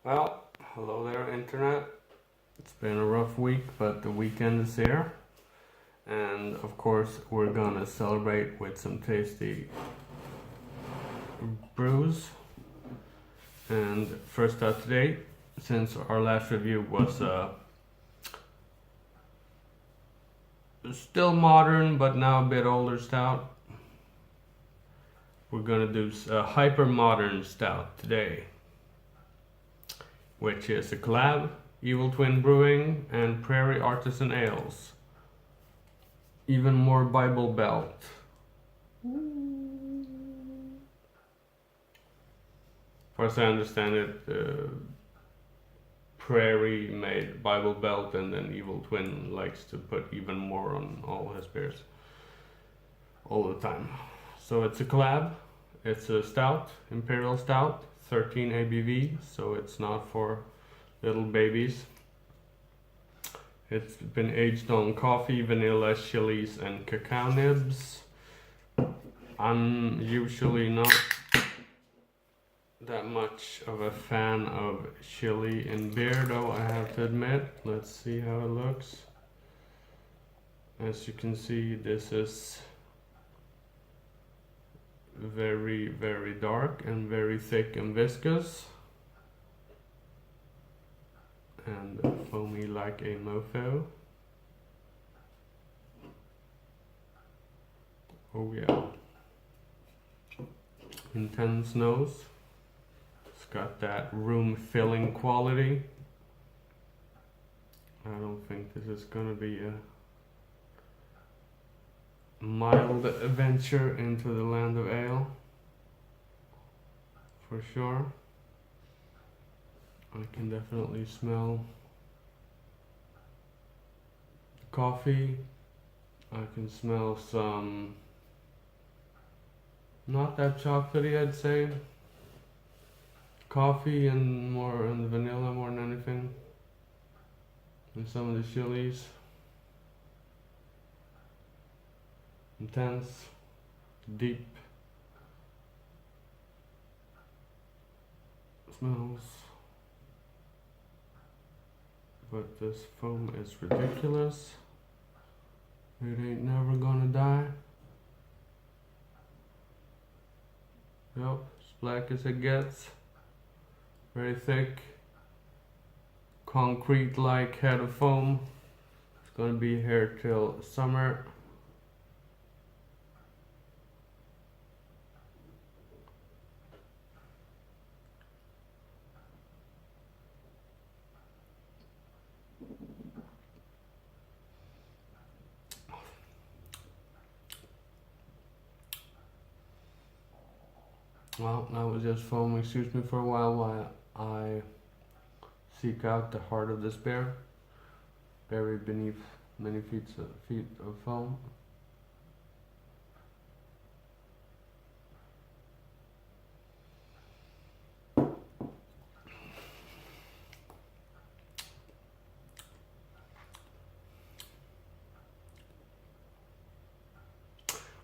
Well, hello there, Internet. It's been a rough week, but the weekend is here. And of course, we're gonna celebrate with some tasty brews. And first out today, since our last review was still modern, but now a bit older stout, we're gonna do a hyper modern stout today, which is a collab, Evil Twin Brewing and Prairie Artisan Ales. Even more Bible Belt. Far as I understand it, Prairie made Bible Belt, and then Evil Twin likes to put even more on all his beers all the time. So it's a collab. It's a stout, Imperial Stout, 13 ABV, so it's not for little babies. It's been aged on coffee, vanilla, chilies, and cacao nibs. I'm usually not that much of a fan of chili in beer, though, I have to admit. Let's see how it looks. As you can see, this is very, very dark and very thick and viscous. And foamy like a mofo. Oh yeah. Intense nose. It's got that room filling quality. I don't think this is gonna be a mild adventure into the land of ale. For sure. I can definitely smell coffee. I can smell some, not that chocolatey, I'd say. Coffee and more and vanilla more than anything. And some of the chilies. Intense, deep smells. But this foam is ridiculous. It ain't never gonna die. Yep, as black as it gets. Very thick. Concrete-like head of foam. It's gonna be here till summer. Well, that was just foam. Excuse me for a while I seek out the heart of this beer, buried beneath many feet of foam.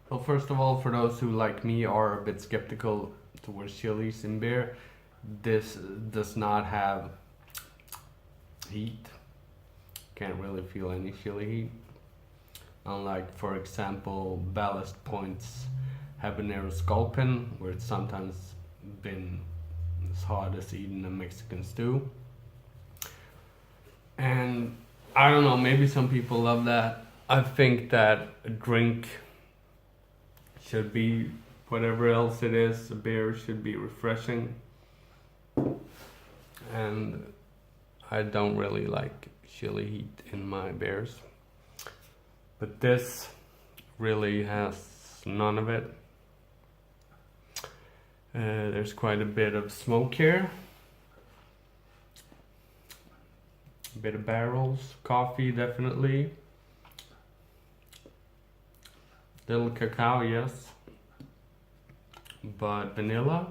Well, first of all, for those who, like me, are a bit skeptical towards chilies in beer, this does not have heat. Can't really feel any chili heat. Unlike, for example, Ballast Point's Habanero Sculpin, where it's sometimes been as hot as eating a Mexican stew. And I don't know, maybe some people love that. I think that a drink should be, whatever else it is, a beer should be refreshing. And I don't really like chili heat in my beers. But this really has none of it. There's quite a bit of smoke here. A bit of barrels, coffee definitely. Little cacao, yes. But vanilla?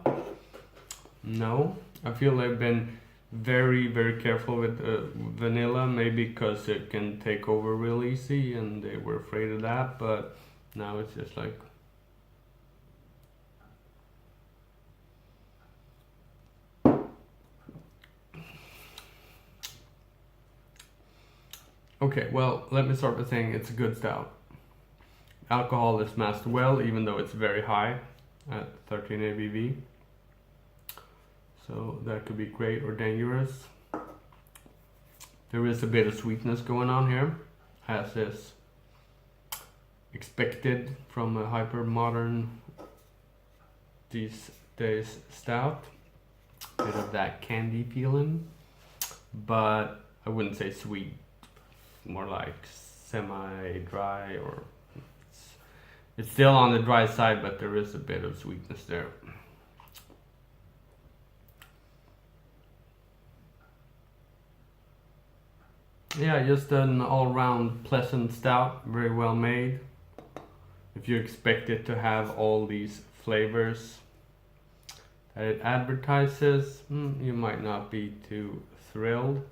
No. I feel they've been very, very careful with vanilla, maybe because it can take over real easy and they were afraid of that, but now it's just like Okay, well, let me start by saying it's a good stout. Alcohol is masked well, even though it's very high at 13 ABV. So that could be great or dangerous. There is a bit of sweetness going on here, as is expected from a hyper modern these days stout. Bit of that candy feeling, but I wouldn't say sweet, more like semi-dry, or it's still on the dry side, but there is a bit of sweetness there. Yeah, just an all-round pleasant stout, very well made. If you expect it to have all these flavors that it advertises, you might not be too thrilled.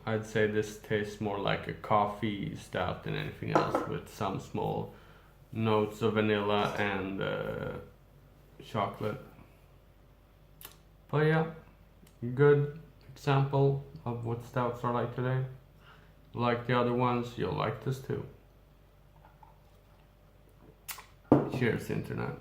I'd say this tastes more like a coffee stout than anything else, with some small notes of vanilla and chocolate. But yeah, good example of what stouts are like today. Like the other ones, you'll like this too. Cheers, Internet.